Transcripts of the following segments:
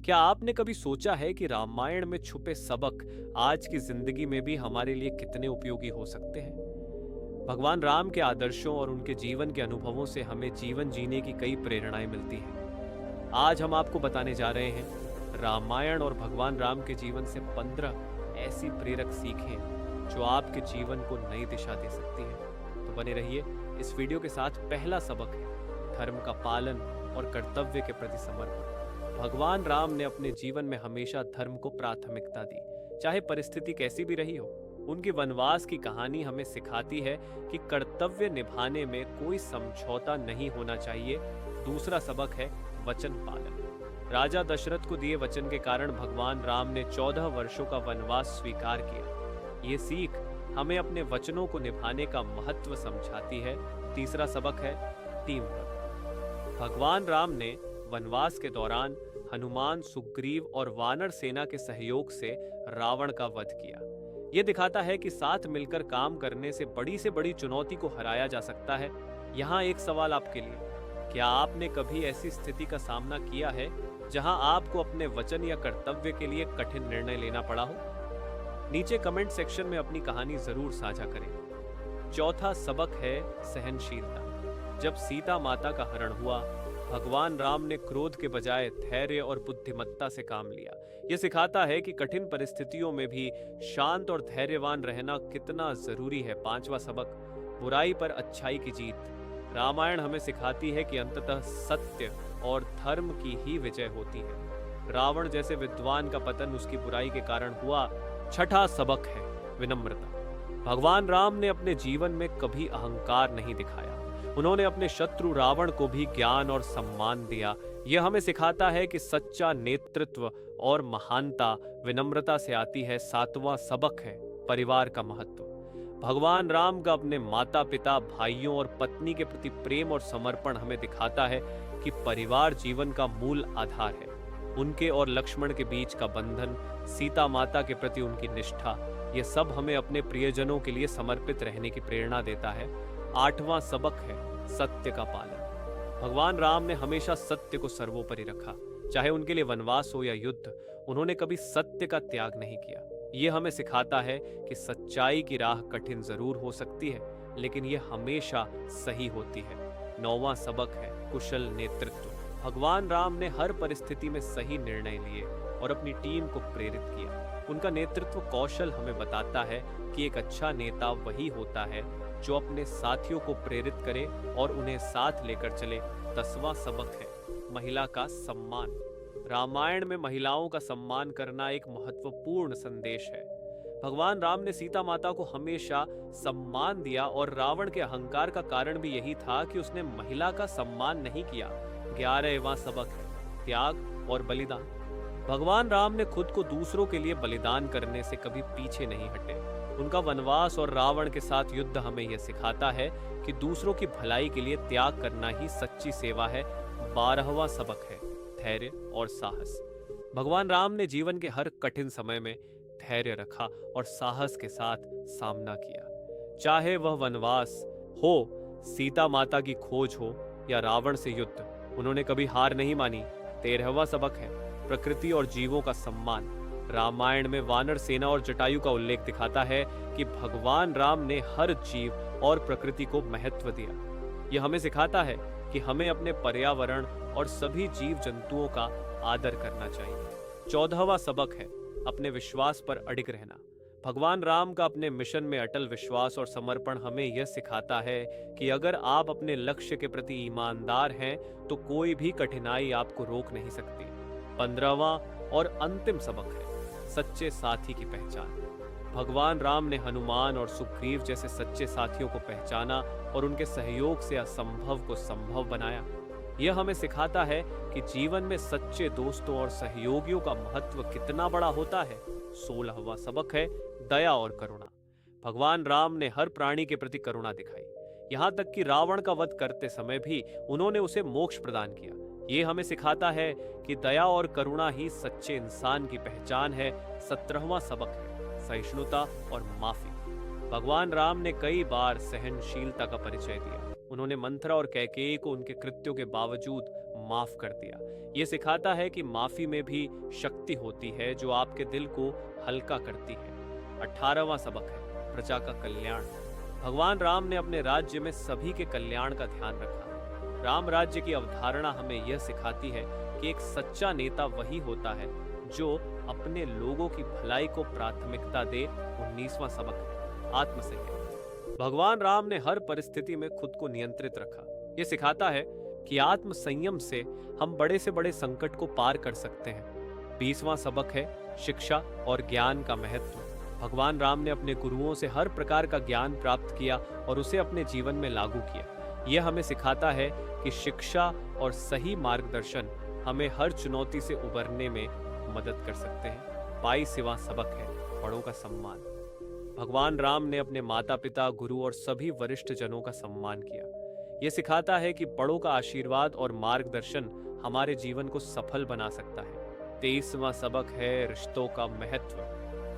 क्या आपने कभी सोचा है कि रामायण में छुपे सबक आज की जिंदगी में भी हमारे लिए कितने उपयोगी हो सकते हैं? भगवान राम के आदर्शों और उनके जीवन के अनुभवों से हमें जीवन जीने की कई प्रेरणाएं मिलती हैं। आज हम आपको बताने जा रहे हैं रामायण और भगवान राम के जीवन से 15 ऐसी प्रेरक सीखें जो आपके जीवन को नई दिशा दे सकती हैं। तो बने रहिए इस वीडियो के साथ। पहला सबक है धर्म का पालन और कर्तव्य के प्रति समर्पण। भगवान राम ने अपने जीवन में हमेशा धर्म को प्राथमिकता दी, चाहे परिस्थिति कैसी भी रही हो। उनकी वनवास की कहानी हमें सिखाती है कि कर्तव्य निभाने में कोई समझौता नहीं होना चाहिए। दूसरा सबक है वचन पालन। राजा दशरथ को दिए वचन के कारण भगवान राम ने 14 वर्षों का वनवास स्वीकार किया। ये सीख हमें अपने वचनों को निभाने का महत्व समझाती है। तीसरा सबक है टीम वर्क। भगवान राम ने वनवास के दौरान हनुमान, सुग्रीव और वानर सेना के सहयोग से रावण का वध किया। यह दिखाता है कि साथ मिलकर काम करने से बड़ी चुनौती को हराया जा सकता है। यहाँ एक सवाल आपके लिए, क्या आपने कभी ऐसी स्थिति का सामना किया है जहां आपको अपने वचन या कर्तव्य के लिए कठिन निर्णय लेना पड़ा हो? नीचे कमेंट सेक्शन में अपनी कहानी जरूर साझा करें। चौथा सबक है सहनशीलता। जब सीता माता का हरण हुआ, भगवान राम ने क्रोध के बजाय धैर्य और बुद्धिमत्ता से काम लिया। यह सिखाता है कि कठिन परिस्थितियों में भी शांत और धैर्यवान रहना कितना जरूरी है। पांचवा सबक बुराई पर अच्छाई की जीत। रामायण हमें सिखाती है कि अंततः सत्य और धर्म की ही विजय होती है। रावण जैसे विद्वान का पतन उसकी बुराई के कारण हुआ। छठा सबक है विनम्रता। भगवान राम ने अपने जीवन में कभी अहंकार नहीं दिखाया। उन्होंने अपने शत्रु रावण को भी ज्ञान और सम्मान दिया। यह हमें सिखाता है कि सच्चा नेतृत्व और महानता विनम्रता से आती है। सातवां सबक है परिवार का महत्व। भगवान राम का अपने माता पिता, भाइयों और पत्नी के प्रति प्रेम और समर्पण हमें दिखाता है कि परिवार जीवन का मूल आधार है। उनके और लक्ष्मण के बीच का बंधन, सीता माता के प्रति उनकी निष्ठा, ये सब हमें अपने प्रियजनों के लिए समर्पित रहने की प्रेरणा देता है। आठवां सबक है सत्य का पालन। भगवान राम ने हमेशा सत्य को सर्वोपरि रखा। चाहे उनके लिए वनवास हो या युद्ध, उन्होंने कभी सत्य का त्याग नहीं किया। यह हमें सिखाता है कि सच्चाई की राह कठिन जरूर हो सकती है, लेकिन यह हमेशा सही होती है। नौवां सबक है कुशल नेतृत्व। भगवान राम ने हर परिस्थिति में सही निर्णय लिए और अपनी टीम को प्रेरित किया। उनका नेतृत्व कौशल हमें बताता है कि एक अच्छा नेता वही होता है जो अपने साथियों को प्रेरित करे और उन्हें साथ लेकर चले। 10वां सबक है महिला का सम्मान। रामायण में महिलाओं का सम्मान करना एक महत्वपूर्ण संदेश है। भगवान राम ने सीता माता को हमेशा सम्मान दिया और रावण के अहंकार का कारण भी यही था कि उसने महिला का सम्मान नहीं किया। 11वां सबक है त्याग और बलिदान। भगवान राम ने खुद को दूसरों के लिए बलिदान करने से कभी पीछे नहीं हटे। उनका वनवास और रावण के साथ युद्ध हमें यह सिखाता है कि दूसरों की भलाई के लिए त्याग करना ही सच्ची सेवा है। 12वां सबक है धैर्य और साहस। भगवान राम ने जीवन के हर कठिन समय में धैर्य रखा और साहस के साथ सामना किया। चाहे वह वनवास हो, सीता माता की खोज हो या रावण से युद्ध, उन्होंने कभी हार नहीं मानी। 13वां सबक है प्रकृति और जीवों का सम्मान। रामायण में वानर सेना और जटायु का उल्लेख दिखाता है कि भगवान राम ने हर जीव और प्रकृति को महत्व दिया। यह हमें सिखाता है कि हमें अपने पर्यावरण और सभी जीव जंतुओं का आदर करना चाहिए। 14वां सबक है अपने विश्वास पर अडिग रहना। भगवान राम का अपने मिशन में अटल विश्वास और समर्पण हमें यह सिखाता है कि अगर आप अपने लक्ष्य के प्रति ईमानदार हैं तो कोई भी कठिनाई आपको रोक नहीं सकती। 15वां और अंतिम सबक है सच्चे साथी की पहचान। भगवान राम ने हनुमान और सुग्रीव जैसे सच्चे साथियों को पहचाना और उनके सहयोग से असंभव को संभव बनाया। यह हमें सिखाता है कि जीवन में सच्चे दोस्तों और सहयोगियों का महत्व कितना बड़ा होता है। 16वां सबक है दया और करुणा। भगवान राम ने हर प्राणी के प्रति करुणा दिखाई। यहाँ तक कि रावण का वध करते समय भी उन्होंने उसे मोक्ष प्रदान किया। ये हमें सिखाता है कि दया और करुणा ही सच्चे इंसान की पहचान है। 17वां सबक है सहिष्णुता और माफी। भगवान राम ने कई बार सहनशीलता का परिचय दिया। उन्होंने मंथरा और कैकेयी को उनके कृत्यों के बावजूद माफ कर दिया। ये सिखाता है कि माफी में भी शक्ति होती है जो आपके दिल को हल्का करती है। 18वां सबक है प्रजा का कल्याण। भगवान राम ने अपने राज्य में सभी के कल्याण का ध्यान रखा। राम राज्य की अवधारणा हमें यह सिखाती है कि एक सच्चा नेता वही होता है जो अपने लोगों की भलाई को प्राथमिकता दे। 19वां सबक है आत्मसंयम। भगवान राम ने हर परिस्थिति में खुद को नियंत्रित रखा। यह सिखाता है कि आत्मसंयम से हम बड़े से बड़े संकट को पार कर सकते हैं। 20वां सबक है शिक्षा और ज्ञान का महत्व। भगवान राम ने अपने गुरुओं से हर प्रकार का ज्ञान प्राप्त किया और उसे अपने जीवन में लागू किया। यह हमें सिखाता है कि शिक्षा और सही मार्गदर्शन हमें हर चुनौती से उबरने में मदद कर सकते हैं। 22वां सबक है बड़ों का सम्मान। भगवान राम ने अपने माता पिता, गुरु और सभी वरिष्ठ जनों का सम्मान किया। यह सिखाता है कि बड़ों का आशीर्वाद और मार्गदर्शन हमारे जीवन को सफल बना सकता है। 23वां सबक है रिश्तों का महत्व।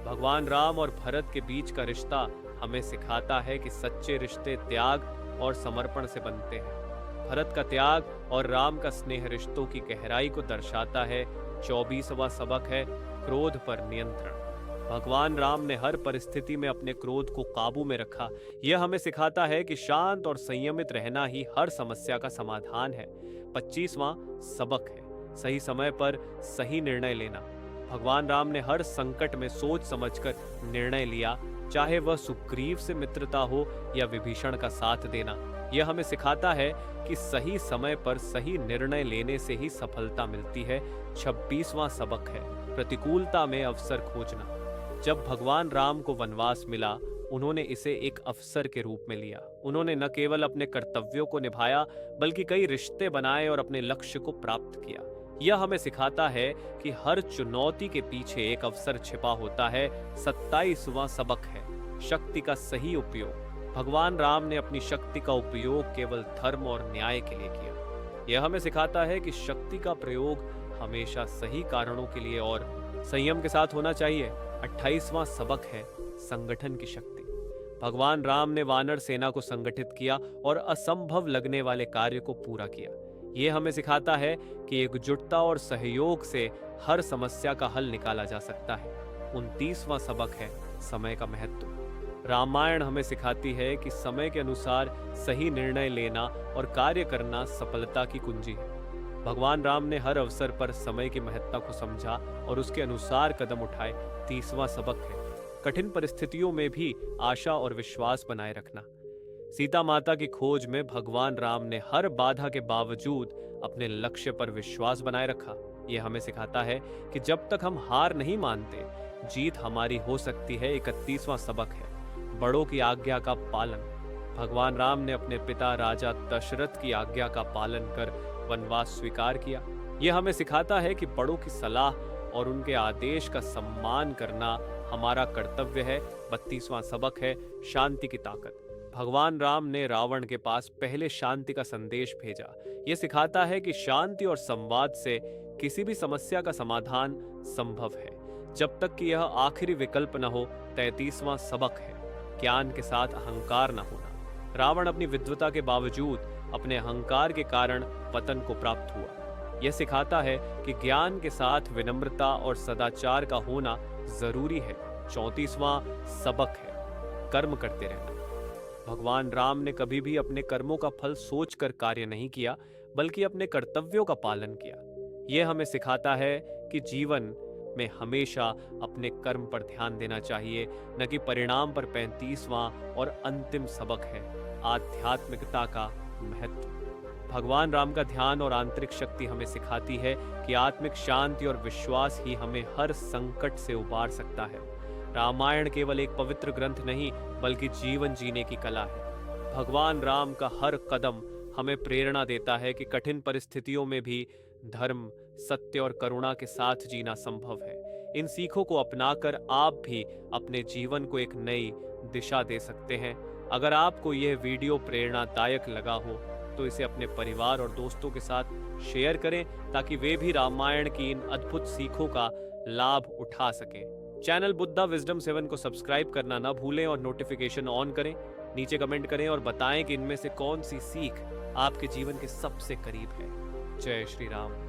भगवान राम और भरत के बीच का रिश्ता हमें सिखाता है कि सच्चे रिश्ते त्याग और समर्पण से बनते हैं। भरत का त्याग और राम का स्नेह रिश्तों की गहराई को दर्शाता है। 24वां सबक है क्रोध पर नियंत्रण। भगवान राम ने हर परिस्थिति में अपने क्रोध को काबू में रखा। यह हमें सिखाता है कि शांत और संयमित रहना ही हर समस्या का समाधान है। 25वां सबक है सही समय पर सही निर्णय लेना। भगवान राम ने हर संकट में सोच समझकर निर्णय लिया, चाहे वह सुग्रीव से मित्रता हो या विभीषण का साथ देना। यह हमें सिखाता है कि सही समय पर सही निर्णय लेने से ही सफलता मिलती है। 26वां सबक है प्रतिकूलता में अवसर खोजना। जब भगवान राम को वनवास मिला, उन्होंने इसे एक अवसर के रूप में लिया। उन्होंने न केवल अपने कर्तव्यों को निभाया बल्कि कई रिश्ते बनाए और अपने लक्ष्य को प्राप्त किया। यह हमें सिखाता है कि हर चुनौती के पीछे एक अवसर छिपा होता है। 27वां सबक है शक्ति का सही उपयोग। भगवान राम ने अपनी शक्ति का उपयोग केवल धर्म और न्याय के लिए किया। यह हमें सिखाता है कि शक्ति का प्रयोग हमेशा सही कारणों के लिए और संयम के साथ होना चाहिए। 28वां सबक है संगठन की शक्ति। भगवान राम ने वानर सेना को संगठित किया और असंभव लगने वाले कार्य को पूरा किया। यह हमें सिखाता है कि एकजुटता और सहयोग से हर समस्या का हल निकाला जा सकता है। 29वां सबक है समय का महत्व। रामायण हमें सिखाती है कि समय के अनुसार सही निर्णय लेना और कार्य करना सफलता की कुंजी है। भगवान राम ने हर अवसर पर समय की महत्ता को समझा और उसके अनुसार कदम उठाए। 30वां सबक है कठिन परिस्थितियों में भी आशा और विश्वास बनाए रखना। सीता माता की खोज में भगवान राम ने हर बाधा के बावजूद अपने लक्ष्य पर विश्वास बनाए रखा। यह हमें सिखाता है कि जब तक हम हार नहीं मानते, जीत हमारी हो सकती है। 31वां सबक है बड़ों की आज्ञा का पालन। भगवान राम ने अपने पिता राजा दशरथ की आज्ञा का पालन कर वनवास स्वीकार किया। यह हमें सिखाता है कि बड़ों की सलाह और उनके आदेश का सम्मान करना हमारा कर्तव्य है। 32वां सबक है शांति की ताकत। भगवान राम ने रावण के पास पहले शांति का संदेश भेजा। यह सिखाता है कि शांति और संवाद से किसी भी समस्या का समाधान संभव है, जब तक कि यह आखिरी विकल्प न हो। 33वां सबक है ज्ञान के साथ अहंकार न होना। रावण अपनी विद्वता के बावजूद अपने अहंकार के कारण पतन को प्राप्त हुआ। यह सिखाता है कि ज्ञान के साथ विनम्रता और सदाचार का होना जरूरी है। 34वां सबक है कर्म करते रहना। भगवान राम ने कभी भी अपने कर्मों का फल सोचकर कार्य नहीं किया, बल्कि अपने कर्तव्यों का पालन किया। यह हमें सिखाता है कि जीवन में हमेशा अपने कर्म पर ध्यान देना चाहिए, न कि परिणाम पर। 35वां और अंतिम सबक है आध्यात्मिकता का महत्व। भगवान राम का ध्यान और आंतरिक शक्ति हमें सिखाती है कि आत्मिक शांति और विश्वास ही हमें हर संकट से उबार सकता है। रामायण केवल एक पवित्र ग्रंथ नहीं, बल्कि जीवन जीने की कला है। भगवान राम का हर कदम हमें प्रेरणा देता है कि कठिन परिस्थितियों में भी धर्म, सत्य और करुणा के साथ जीना संभव है। इन सीखों को अपनाकर आप भी अपने जीवन को एक नई दिशा दे सकते हैं। अगर आपको यह वीडियो प्रेरणादायक लगा हो तो इसे अपने परिवार और दोस्तों के साथ शेयर करें, ताकि वे भी रामायण की इन अद्भुत सीखों का लाभ उठा सकें। चैनल बुद्धा विजडम 7 को सब्सक्राइब करना ना भूलें और नोटिफिकेशन ऑन करें। नीचे कमेंट करें और बताएं कि इनमें से कौन सी सीख आपके जीवन के सबसे करीब है। जय श्री राम।